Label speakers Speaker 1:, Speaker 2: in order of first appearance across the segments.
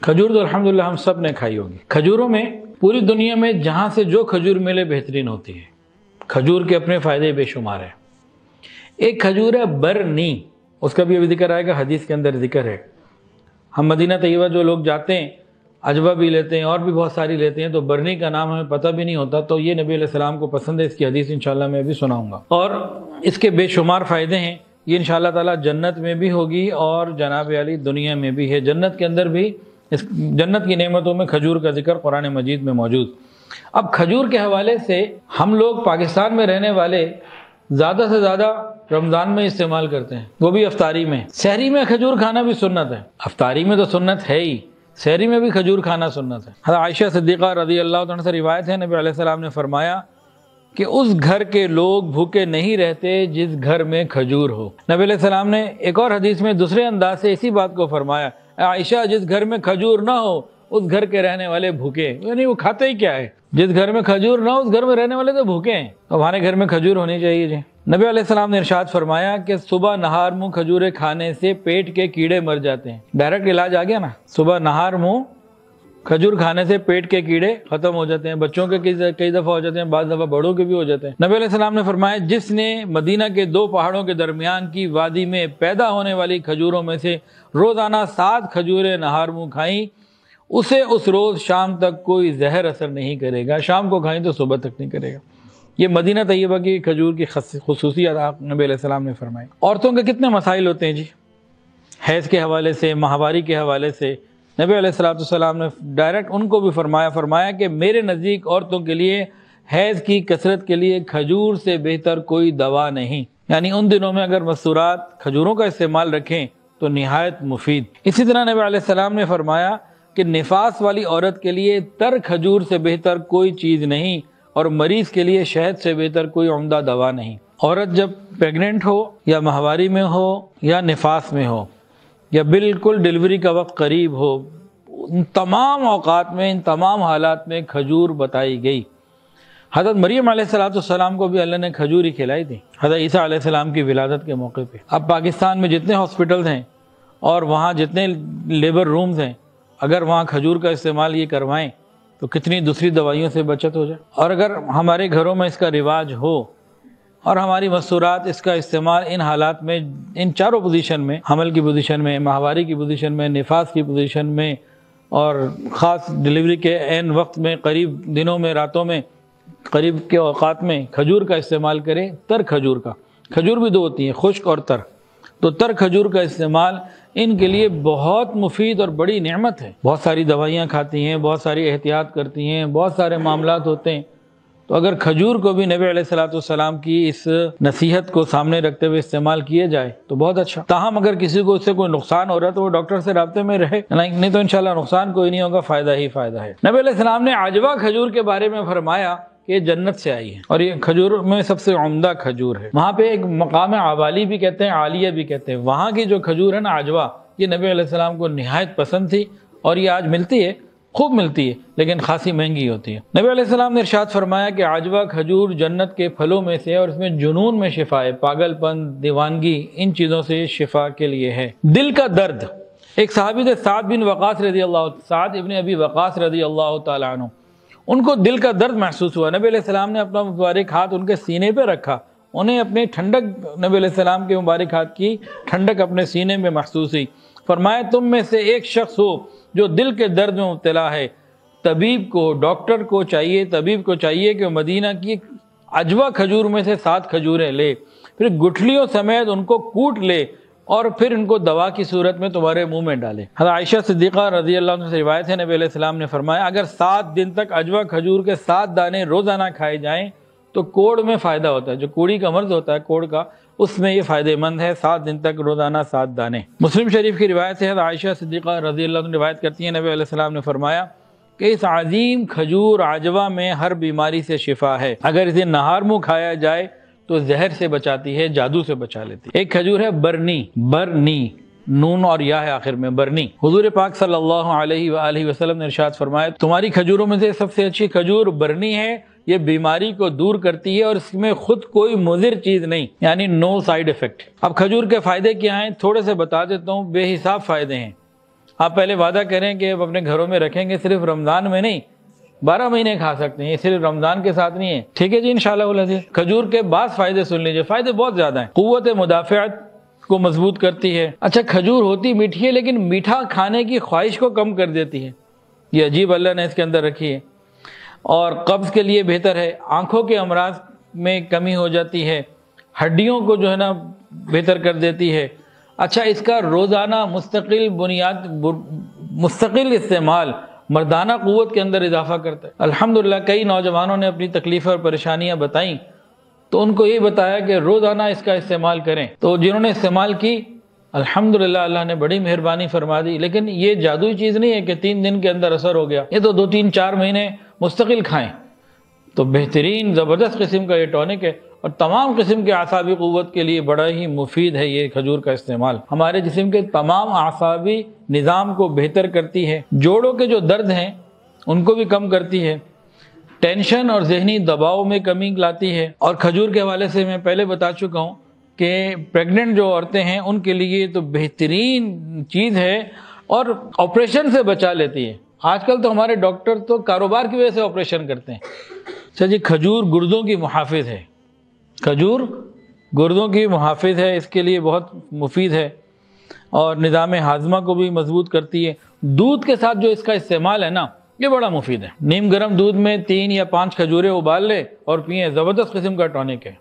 Speaker 1: کھجور تو الحمدللہ ہم سب نے کھائی ہوگی۔ کھجوروں میں پوری دنیا میں جہاں سے جو کھجور ملے بہترین ہوتی ہے۔ کھجور کے اپنے فائدے بے شمار ہیں۔ ایک کھجور ہے برنی، اس کا بھی ابھی ذکر آئے گا، حدیث کے اندر ذکر ہے۔ ہم مدینہ طیبہ جو لوگ جاتے ہیں عجوہ بھی لیتے ہیں اور بھی بہت ساری لیتے ہیں، تو برنی کا نام ہمیں پتہ بھی نہیں ہوتا، تو یہ نبی علیہ السلام کو پسند ہے، اس کی حدیث انشاءاللہ میں بھی سناؤں گا، اور اس کے بے شمار فائدے ہیں۔ یہ انشاءاللہ تعالیٰ جنت میں بھی ہوگی اور جناب علی دنیا میں بھی ہے۔ جنت کے اندر بھی، اس جنت کی نعمتوں میں کھجور کا ذکر قرآن مجید میں موجود۔ اب کھجور کے حوالے سے ہم لوگ پاکستان میں رہنے والے زیادہ سے زیادہ رمضان میں استعمال کرتے ہیں، وہ بھی افطاری میں۔ سحری میں کھجور کھانا بھی سنت ہے، افطاری میں تو سنت ہے ہی، سحری میں بھی کھجور کھانا سنت ہے۔ حضرت عائشہ صدیقہ رضی اللہ عنہ سے روایت ہے، نبی علیہ السلام نے فرمایا کہ اس گھر کے لوگ بھوکے نہیں رہتے جس گھر میں کھجور ہو۔ نبی علیہ السلام نے ایک اور حدیث میں دوسرے انداز سے اسی بات کو فرمایا، عائشہ جس گھر میں کھجور نہ ہو اس گھر کے رہنے والے بھوکے، یعنی وہ کھاتے ہی کیا ہے، جس گھر میں کھجور نہ ہو اس گھر میں رہنے والے تو بھوکے ہیں، تو ہمارے گھر میں کھجور ہونی چاہیے جی۔ نبی علیہ السلام نے ارشاد فرمایا کہ صبح نہار منہ کھجورے کھانے سے پیٹ کے کیڑے مر جاتے ہیں۔ ڈائریکٹ علاج آ گیا نا، صبح نہار منہ کھجور کھانے سے پیٹ کے کیڑے ختم ہو جاتے ہیں، بچوں کے کئی دفعہ ہو جاتے ہیں، بعض دفعہ بڑوں کے بھی ہو جاتے ہیں۔ نبی علیہ السلام نے فرمایا جس نے مدینہ کے دو پہاڑوں کے درمیان کی وادی میں پیدا ہونے والی کھجوروں میں سے روزانہ 7 کھجوریں نہار منہ کھائیں، اسے اس روز شام تک کوئی زہر اثر نہیں کرے گا، شام کو کھائیں تو صبح تک نہیں کرے گا۔ یہ مدینہ طیبہ کی کھجور کی خصوصیات نبی علیہ السلام نے فرمائی۔ عورتوں کے کتنے مسائل ہوتے ہیں جی، حیض کے حوالے سے، ماہواری کے حوالے سے، نبی علیہ السلام نے ڈائریکٹ ان کو بھی فرمایا کہ میرے نزدیک عورتوں کے لیے حیض کی کثرت کے لیے کھجور سے بہتر کوئی دوا نہیں، یعنی ان دنوں میں اگر مستورات کھجوروں کا استعمال رکھیں تو نہایت مفید۔ اسی طرح نبی علیہ السلام نے فرمایا کہ نفاس والی عورت کے لیے تر کھجور سے بہتر کوئی چیز نہیں، اور مریض کے لیے شہد سے بہتر کوئی عمدہ دوا نہیں۔ عورت جب پیگننٹ ہو یا ماہواری میں ہو یا نفاس میں ہو یا بالکل ڈیلیوری کا وقت قریب ہو، ان تمام اوقات میں، ان تمام حالات میں کھجور بتائی گئی۔ حضرت مریم علیہ السلام کو بھی اللہ نے کھجور ہی کھلائی تھی، حضرت عیسیٰ علیہ السلام کی ولادت کے موقع پہ۔ اب پاکستان میں جتنے ہاسپٹلز ہیں اور وہاں جتنے لیبر رومز ہیں، اگر وہاں کھجور کا استعمال یہ کروائیں تو کتنی دوسری دوائیوں سے بچت ہو جائے۔ اور اگر ہمارے گھروں میں اس کا رواج ہو اور ہماری مستورات اس کا استعمال ان حالات میں، ان چاروں پوزیشن میں، حمل کی پوزیشن میں، ماہواری کی پوزیشن میں، نفاس کی پوزیشن میں، اور خاص ڈیلیوری کے عین وقت میں، قریب دنوں میں، راتوں میں، قریب کے اوقات میں کھجور کا استعمال کریں، تر کھجور کا۔ کھجور بھی دو ہوتی ہیں، خشک اور تر، تو تر کھجور کا استعمال ان کے لیے بہت مفید اور بڑی نعمت ہے۔ بہت ساری دوائیاں کھاتی ہیں، بہت ساری احتیاط کرتی ہیں، بہت سارے معاملات ہوتے ہیں، تو اگر کھجور کو بھی نبی علیہ السلام کی اس نصیحت کو سامنے رکھتے ہوئے استعمال کیے جائے تو بہت اچھا۔ تاہم اگر کسی کو اس سے کوئی نقصان ہو رہا ہے تو وہ ڈاکٹر سے رابطے میں رہے، نہیں تو انشاءاللہ نقصان کوئی نہیں ہوگا، فائدہ ہی فائدہ ہے۔ نبی علیہ السلام نے عجوہ کھجور کے بارے میں فرمایا کہ یہ جنت سے آئی ہے اور یہ کھجور میں سب سے عمدہ کھجور ہے۔ وہاں پہ ایک مقام عوالی بھی کہتے ہیں، عالیہ بھی کہتے ہیں، وہاں کی جو کھجور ہے نا عجوہ، یہ نبی علیہ السلام کو نہایت پسند تھی، اور یہ آج ملتی ہے، خوب ملتی ہے، لیکن خاصی مہنگی ہوتی ہے۔ نبی علیہ السلام نے ارشاد فرمایا کہ عجوہ کھجور جنت کے پھلوں میں سے، اور اس میں جنون میں شفا ہے، پاگل پن، دیوانگی، ان چیزوں سے شفا کے لیے ہے۔ دل کا درد، ایک صحابی تھے سعد ابن ابی وقاص رضی اللہ تعالیٰ عنہ، ان کو دل کا درد محسوس ہوا، نبی علیہ السلام نے اپنا مبارک ہاتھ ان کے سینے پہ رکھا، انہیں اپنی ٹھنڈک، نبی علیہ السلام کے مبارک ہاتھ کی ٹھنڈک اپنے سینے میں محسوس ہوئی۔ فرمایا تم میں سے ایک شخص ہو جو دل کے درد میں مبتلا ہے، طبیب کو چاہیے کہ وہ مدینہ کی عجوہ کھجور میں سے 7 کھجوریں لے، پھر گٹھلیوں سمیت ان کو کوٹ لے، اور پھر ان کو دوا کی صورت میں تمہارے منہ میں ڈالے۔ حضرت عائشہ صدیقہ رضی اللہ عنہ سے روایت ہے، نبی علیہ السلام نے فرمایا اگر 7 دن تک عجوہ کھجور کے 7 دانے روزانہ کھائے جائیں تو کوڑ میں فائدہ ہوتا ہے، جو کوڑی کا مرض ہوتا ہے کوڑ کا، اس میں یہ فائدہ مند ہے، 7 دن تک روزانہ 7 دانے۔ مسلم شریف کی روایت ہے، عائشہ صدیقہ رضی اللہ عنہ روایت کرتی ہیں، نبی علیہ السلام نے فرمایا کہ اس عظیم کھجور عجوہ میں ہر بیماری سے شفا ہے، اگر اسے نہار منہ کھایا جائے تو زہر سے بچاتی ہے، جادو سے بچا لیتی ہے۔ ایک کھجور ہے برنی، نون اور یا ہے آخر میں، برنی۔ حضور پاک صلی اللہ علیہ وآلہ وسلم نے ارشاد فرمایا تمہاری کھجوروں میں سے سب سے اچھی کھجور برنی ہے، یہ بیماری کو دور کرتی ہے اور اس میں خود کوئی مضر چیز نہیں، یعنی نو سائیڈ ایفیکٹ۔ اب کھجور کے فائدے کیا ہیں تھوڑے سے بتا دیتا ہوں، بے حساب فائدے ہیں۔ آپ پہلے وعدہ کریں کہ آپ اپنے گھروں میں رکھیں گے، صرف رمضان میں نہیں 12 مہینے کھا سکتے ہیں، یہ صرف رمضان کے ساتھ نہیں ہے، ٹھیک ہے جی انشاءاللہ العزیز۔ کھجور کے بعض فائدے سن لیجئے، فائدے بہت زیادہ ہیں۔ قوت مدافعت کو مضبوط کرتی ہے۔ اچھا کھجور ہوتی میٹھی ہے لیکن میٹھا کھانے کی خواہش کو کم کر دیتی ہے، یہ عجیب اللہ نے اس کے اندر رکھی ہے۔ اور قبض کے لیے بہتر ہے، آنکھوں کے امراض میں کمی ہو جاتی ہے، ہڈیوں کو جو ہے نا بہتر کر دیتی ہے۔ اچھا اس کا روزانہ مستقل استعمال مردانہ قوت کے اندر اضافہ کرتا ہے۔ الحمدللہ کئی نوجوانوں نے اپنی تکلیفیں اور پریشانیاں بتائیں تو ان کو یہ بتایا کہ روزانہ اس کا استعمال کریں، تو جنہوں نے استعمال کی الحمدللہ اللہ نے بڑی مہربانی فرما دی۔ لیکن یہ جادوئی چیز نہیں ہے کہ 3 دن کے اندر اثر ہو گیا، یہ تو 2 3 4 مہینے مستقل کھائیں تو بہترین زبردست قسم کا یہ ٹونک ہے، اور تمام قسم کے اعصابی قوت کے لیے بڑا ہی مفید ہے یہ کھجور کا استعمال۔ ہمارے جسم کے تمام اعصابی نظام کو بہتر کرتی ہے، جوڑوں کے جو درد ہیں ان کو بھی کم کرتی ہے، ٹینشن اور ذہنی دباؤ میں کمی لاتی ہے۔ اور کھجور کے حوالے سے میں پہلے بتا چکا ہوں کہ پریگننٹ جو عورتیں ہیں ان کے لیے تو بہترین چیز ہے اور آپریشن سے بچا لیتی ہے۔ آج کل تو ہمارے ڈاکٹر تو کاروبار کی وجہ سے آپریشن کرتے ہیں۔ اچھا جی کھجور گردوں کی محافظ ہے، کھجور گردوں کی محافظ ہے، اس کے لیے بہت مفید ہے اور نظام ہاضمہ کو بھی مضبوط کرتی ہے۔ دودھ کے ساتھ جو اس کا استعمال ہے نا یہ بڑا مفید ہے۔ نیم گرم دودھ میں 3 یا 5 کھجوریں ابال لے اور پئیں، زبردست قسم کا ٹونک ہے،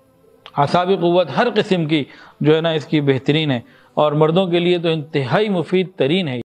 Speaker 1: اعصابی قوت ہر قسم کی جو ہے نا اس کی بہترین ہے، اور مردوں کے لیے تو انتہائی مفید ترین ہے۔